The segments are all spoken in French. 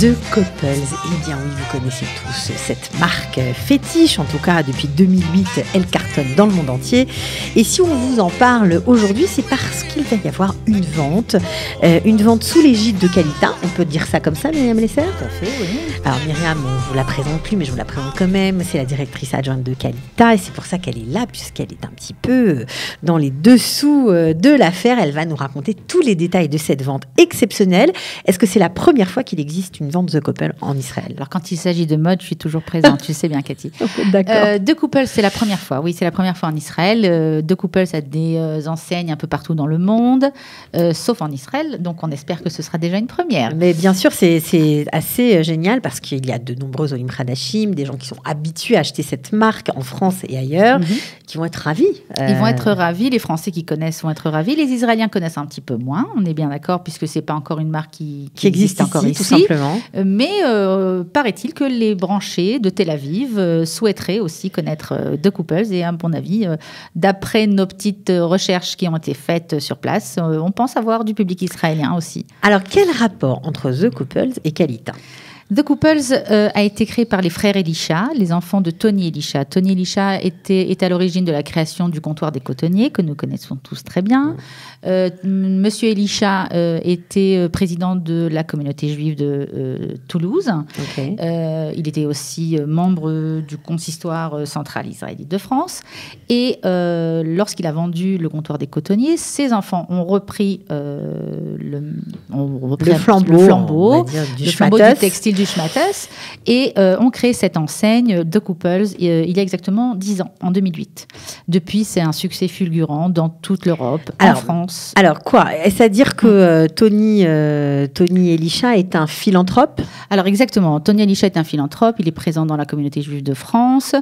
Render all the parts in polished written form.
The Couples. Eh bien oui, vous connaissez tous cette marque fétiche, en tout cas depuis 2008, elle cartonne dans le monde entier. Et si on vous en parle aujourd'hui, c'est parce qu'il va y avoir une vente sous l'égide de Qualita. On peut dire ça comme ça, Myriam Lesser ? Tout à fait, oui. Alors Myriam, on ne vous la présente plus, mais je vous la présente quand même. C'est la directrice adjointe de Qualita et c'est pour ça qu'elle est là, puisqu'elle est un petit peu dans les dessous de l'affaire. Elle va nous raconter tous les détails de cette vente exceptionnelle. Est-ce que c'est la première fois qu'il existe une vente The Couple en Israël ? Alors, quand il s'agit de mode, je suis toujours présente, tu sais bien, Cathy. D'accord. The Couple, c'est la première fois. Oui, c'est la première fois en Israël. The Couple, ça a des enseignes un peu partout dans le monde, sauf en Israël. Donc, on espère que ce sera déjà une première. Mais bien sûr, c'est assez génial parce qu'il y a de nombreux Olim Hadashim, des gens qui sont habitués à acheter cette marque en France et ailleurs, qui vont être ravis. Ils vont être ravis. Les Français qui connaissent vont être ravis. Les Israéliens connaissent un petit peu moins. On est bien d'accord, puisque c'est pas encore une marque qui existe encore ici, tout simplement. Mais paraît-il que les branchés de Tel Aviv souhaiteraient aussi connaître The Couples. Et à mon avis, d'après nos petites recherches qui ont été faites sur place, on pense avoir du public israélien aussi. Alors, quel rapport entre The Couples et Qualita ? The Couples a été créé par les frères Elisha, les enfants de Tony Elisha. Tony Elisha est à l'origine de la création du comptoir des cotonniers, que nous connaissons tous très bien. Monsieur Elisha était président de la communauté juive de Toulouse. Okay. Il était aussi membre du consistoire central israélite de France. Et lorsqu'il a vendu le comptoir des cotonniers, ses enfants ont repris le flambeau du textile du Schmattes et ont créé cette enseigne The Couples il y a exactement 10 ans, en 2008. Depuis, c'est un succès fulgurant dans toute l'Europe, en France. Alors quoi ? Est-ce à dire que Tony Elisha est un philanthrope ? Alors exactement, Tony Elisha est un philanthrope, il est présent dans la communauté juive de France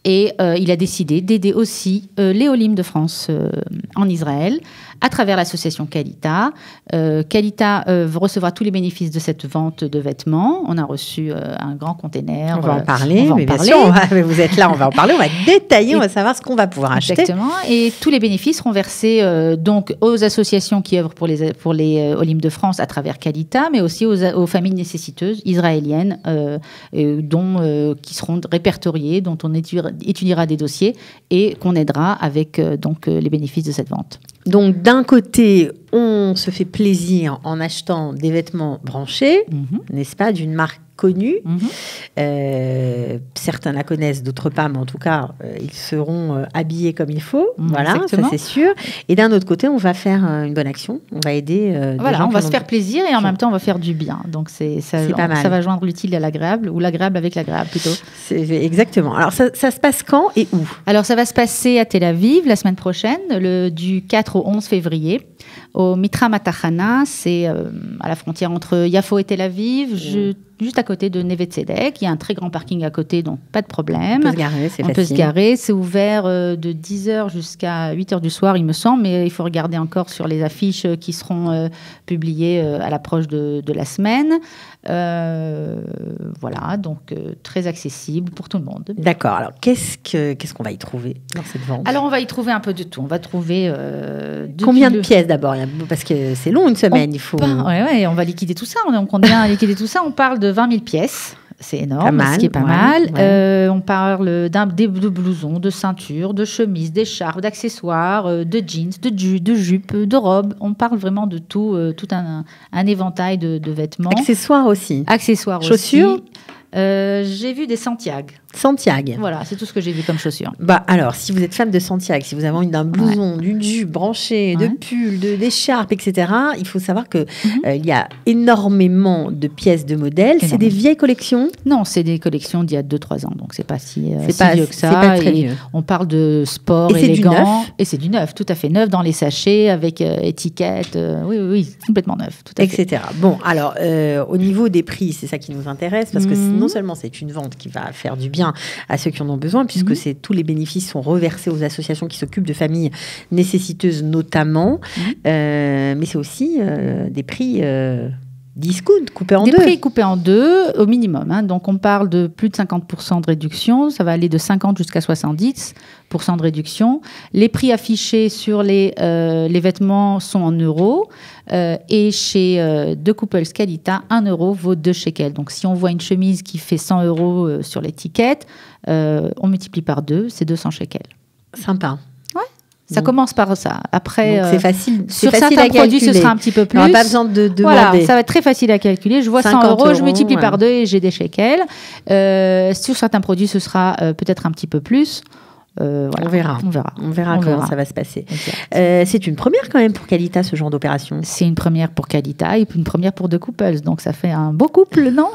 et il a décidé d'aider aussi les Olim de France en Israël à travers l'association Qualita. Qualita recevra tous les bénéfices de cette vente de vêtements. On a reçu un grand container. On va en parler, bien sûr. Vous êtes là, on va en parler, on va détailler, on va savoir ce qu'on va pouvoir acheter. Exactement. Et tous les bénéfices seront versés donc aux associations qui œuvrent pour les Olim de France à travers Qualita, mais aussi aux familles nécessiteuses israéliennes qui seront répertoriées, dont on étudiera des dossiers et qu'on aidera avec les bénéfices de cette vente. Donc, d'un côté, on se fait plaisir en achetant des vêtements branchés, n'est-ce pas, d'une marque connue. Certains la connaissent, d'autres pas, mais en tout cas, ils seront habillés comme il faut. Voilà, exactement. Ça c'est sûr. Et d'un autre côté, on va faire une bonne action. On va aider des gens. On va se faire plaisir et en même temps, on va faire du bien. Donc, ça va joindre l'utile à l'agréable, ou l'agréable avec l'agréable plutôt. Exactement. Alors, ça se passe quand et où ? Alors, ça va se passer à Tel Aviv la semaine prochaine, du 4 au 11 février, au Mitra Matachana. C'est à la frontière entre Yafo et Tel Aviv. Juste à côté de Neve Tzedek. Il y a un très grand parking à côté, donc pas de problème. On peut se garer, c'est facile. On peut se garer. C'est ouvert de 10h jusqu'à 8h du soir, il me semble, mais il faut regarder encore sur les affiches qui seront publiées à l'approche de la semaine. Voilà, donc très accessible pour tout le monde. D'accord. Alors, qu'est-ce qu'on va y trouver dans cette vente ? Alors, on va y trouver un peu de tout. On va trouver... Combien de pièces d'abord ? Parce que c'est long, une semaine. Oui, on va liquider tout ça. On compte bien liquider tout ça. On parle de 20 000 pièces. C'est énorme, ce qui est pas mal. Ouais. On parle de blousons, de ceintures, de chemises, d'écharpes, d'accessoires, de jeans, de jupes, de robes. On parle vraiment de tout un éventail de vêtements. Accessoires aussi. Chaussures aussi. J'ai vu des Santiago. Voilà, c'est tout ce que j'ai vu comme chaussures. Alors, si vous êtes fan de Santiago, si vous avez envie d'un blouson, d'une jupe branchée, de pulls, d'écharpes, etc., il faut savoir que il y a énormément de pièces de modèles. C'est des vieilles collections ? Non, c'est des collections d'il y a 2-3 ans, donc c'est pas si vieux que ça. C'est pas très vieux. On parle de sport élégant. Et c'est du neuf, tout à fait neuf dans les sachets, avec étiquette. Oui, complètement neuf, tout à fait. Etc. Bon, alors, au niveau des prix, c'est ça qui nous intéresse, parce que non seulement c'est une vente qui va faire du bien à ceux qui en ont besoin, puisque tous les bénéfices sont reversés aux associations qui s'occupent de familles nécessiteuses notamment, mais c'est aussi des prix discount, coupé en Des deux. prix coupés en deux au minimum. Hein. Donc, on parle de plus de 50% de réduction. Ça va aller de 50 jusqu'à 70% de réduction. Les prix affichés sur les vêtements sont en euros. Et chez De Couples Qualita, 1 euro vaut 2 shekels. Donc, si on voit une chemise qui fait 100 euros sur l'étiquette, on multiplie par 2, c'est 200 shekels. Sympa. Ça commence par ça. Après, donc c'est facile. Sur facile certains produits, ce sera un petit peu plus. On n'a pas besoin de demander. Voilà, ça va être très facile à calculer. Je vois 100 euros, je multiplie par 2 et j'ai des shekels. Sur certains produits, ce sera peut-être un petit peu plus. Voilà. On verra comment ça va se passer. C'est une première quand même pour Qualita, ce genre d'opération. C'est une première pour Qualita et une première pour De Couples. Donc ça fait un beau couple, non?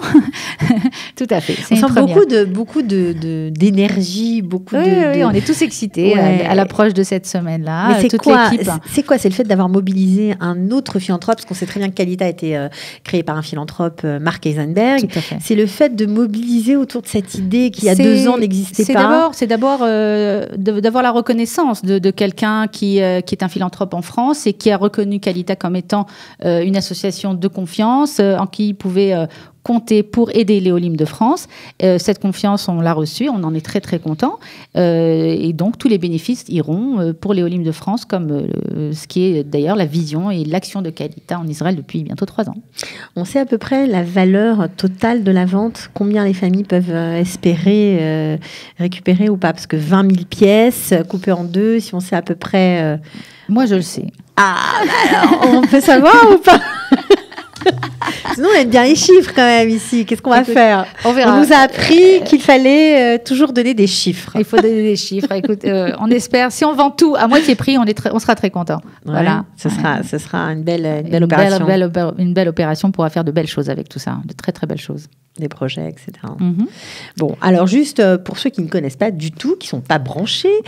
Tout à fait. On sent beaucoup d'énergie, Oui, on est tous excités à l'approche de cette semaine-là. Mais toute l'équipe. C'est quoi? C'est le fait d'avoir mobilisé un autre philanthrope, parce qu'on sait très bien que Qualita a été créé par un philanthrope, Mark Eisenberg. C'est le fait de mobiliser autour de cette idée qui, il y a 2 ans, n'existait pas. C'est d'abord d'avoir la reconnaissance de quelqu'un qui est un philanthrope en France et qui a reconnu Qualita comme étant une association de confiance en qui il pouvait compter pour aider Léolim de France. Cette confiance, on l'a reçue, on en est très très content. Et donc, tous les bénéfices iront pour Léolim de France, comme ce qui est d'ailleurs la vision et l'action de Qualita en Israël depuis bientôt 3 ans. On sait à peu près la valeur totale de la vente, combien les familles peuvent espérer récupérer ou pas, parce que 20 000 pièces coupées en 2, si on sait à peu près... Moi, je le sais. Alors, on peut savoir ou pas? Sinon, on aime bien les chiffres quand même ici. Qu'est-ce qu'on va faire? On verra. On nous a appris qu'il fallait toujours donner des chiffres. Il faut donner des chiffres. Écoute, on espère. Si on vend tout à moitié prix, on sera très content. Ouais, voilà. Ce sera une belle opération. Une belle opération pourra faire de belles choses avec tout ça. De très, très belles choses. Des projets, etc. Bon, alors juste pour ceux qui ne connaissent pas du tout, qui ne sont pas branchés,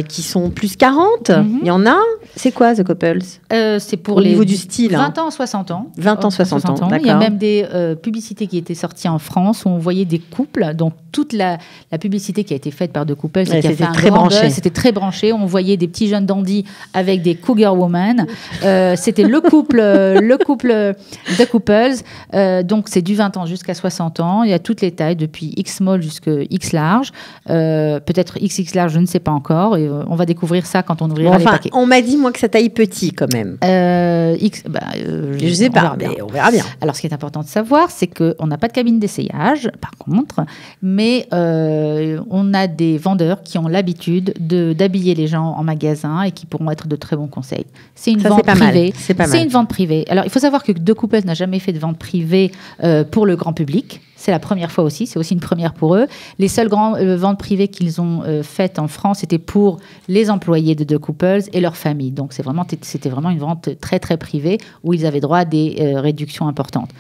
qui sont plus 40, il y en a. C'est quoi The Couples? C'est pour au niveau du style. 20 ans, 60 ans. 20 ans, 60 ans, d'accord. Il y a même des publicités qui étaient sorties en France où on voyait des couples. Donc toute la publicité qui a été faite par The Couples, qui a fait un grand buzz, c'était très branché. On voyait des petits jeunes dandys avec des cougar women. C'était le couple The Couples. Donc c'est du 20 ans jusqu'à 60 ans. Il y a toutes les tailles, depuis X small jusqu'à X large. Peut-être XX large, je ne sais pas encore. Et, on va découvrir ça quand on ouvrira les paquets. On m'a dit, moi, que ça taille petit quand même. Je ne sais pas, mais on verra bien. Alors, ce qui est important de savoir, c'est qu'on n'a pas de cabine d'essayage, par contre, mais on a des vendeurs qui ont l'habitude d'habiller les gens en magasin et qui pourront être de très bons conseils. C'est une vente privée. C'est une vente privée. Alors, il faut savoir que The Couples n'a jamais fait de vente privée pour le grand public. C'est la première fois aussi, c'est aussi une première pour eux. Les seules grandes ventes privées qu'ils ont faites en France, c'était pour les employés de The Couples et leurs familles. Donc c'était vraiment une vente très très privée où ils avaient droit à des réductions importantes.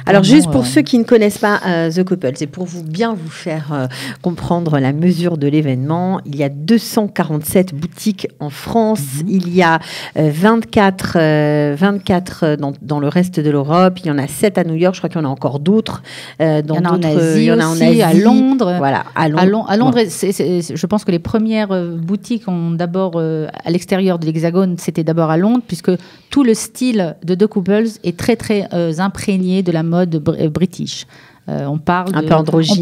Alors juste pour ceux qui ne connaissent pas The Couples et pour bien vous faire comprendre la mesure de l'événement, il y a 247 boutiques en France, il y a 24 dans le reste de l'Europe, il y en a 7 à New York, je crois qu'il y en a encore d'autres. Il y en a en Asie aussi, à Londres. Voilà, à Londres, je pense que les premières boutiques ont d'abord, à l'extérieur de l'Hexagone, c'était d'abord à Londres, puisque tout le style de The Couples est très très imprégné de la mode british. On parle un peu androgyne.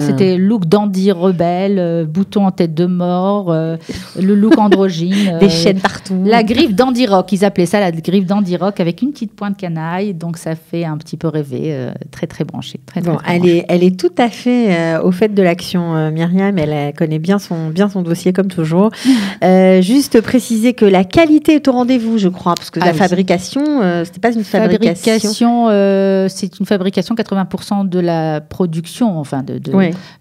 C'était look dandy rebelle, bouton en tête de mort, le look androgyne. Des chaînes partout. La griffe dandy rock, ils appelaient ça la griffe dandy rock avec une petite pointe canaille, donc ça fait un petit peu rêver, très très branché. Elle est tout à fait au fait de l'action, Myriam, elle connaît bien son dossier comme toujours. Juste préciser que la qualité est au rendez-vous, je crois, parce que fabrication, c'était pas une fabrication. C'est une fabrication 80% de la production,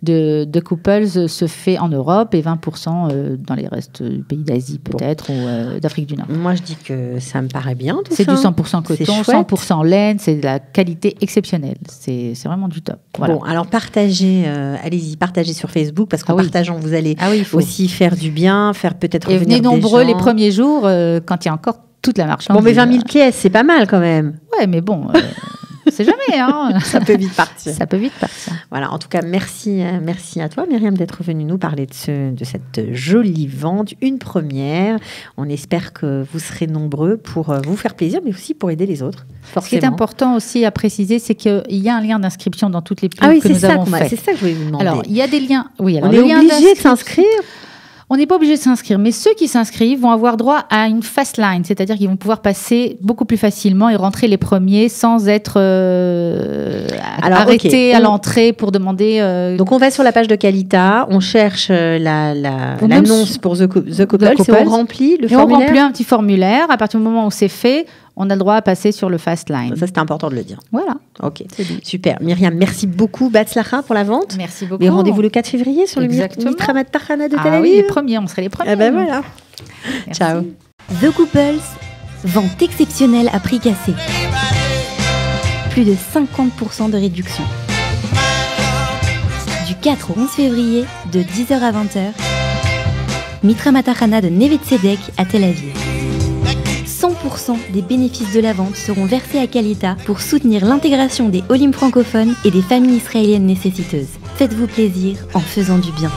de Couples se fait en Europe et 20% dans les restes du pays d'Asie peut-être ou d'Afrique du Nord. Moi, je dis que ça me paraît bien. C'est du 100% coton, 100% laine, c'est de la qualité exceptionnelle. C'est vraiment du top. Voilà. Bon, alors partagez, allez-y, partagez sur Facebook parce qu'en partageant, vous allez aussi faire du bien, faire peut-être revenir des gens. Et venez nombreux les premiers jours quand il y a encore toute la marchandise. Bon, mais 20 000 pièces, c'est pas mal quand même. Ouais, mais bon... On sait jamais, hein. Ça peut vite partir. Ça peut vite partir. Voilà, en tout cas, merci à toi, Myriam, d'être venue nous parler de cette jolie vente, une première. On espère que vous serez nombreux pour vous faire plaisir, mais aussi pour aider les autres. Forcément. Ce qui est important aussi à préciser, c'est qu'il y a un lien d'inscription dans toutes les pubs que nous avons faites. C'est ça que je voulais vous demander. Alors, il y a des liens. Oui, alors, on est obligé de s'inscrire. On n'est pas obligé de s'inscrire, mais ceux qui s'inscrivent vont avoir droit à une fast line, c'est-à-dire qu'ils vont pouvoir passer beaucoup plus facilement et rentrer les premiers sans être arrêtés à l'entrée pour demander. Donc on va sur la page de Qualita, on cherche l'annonce pour The Couples et on remplit le formulaire. On remplit un petit formulaire. À partir du moment où c'est fait, on a le droit à passer sur le fast line. Ça, c'était important de le dire. Voilà. Ok, super. Myriam, merci beaucoup. Batzlacha pour la vente. Merci beaucoup. Et rendez-vous le 4 février sur le Mitra Matachana de Tel Aviv. Oui, les premiers, on serait les premiers. Eh ben voilà. Merci. Ciao. The Couples, vente exceptionnelle à prix cassé. Plus de 50% de réduction. Du 4 au 11 février, de 10h à 20h, Mitra Matachana de Neve Tzedek à Tel Aviv. 100% des bénéfices de la vente seront versés à Qualita pour soutenir l'intégration des Olim francophones et des familles israéliennes nécessiteuses. Faites-vous plaisir en faisant du bien.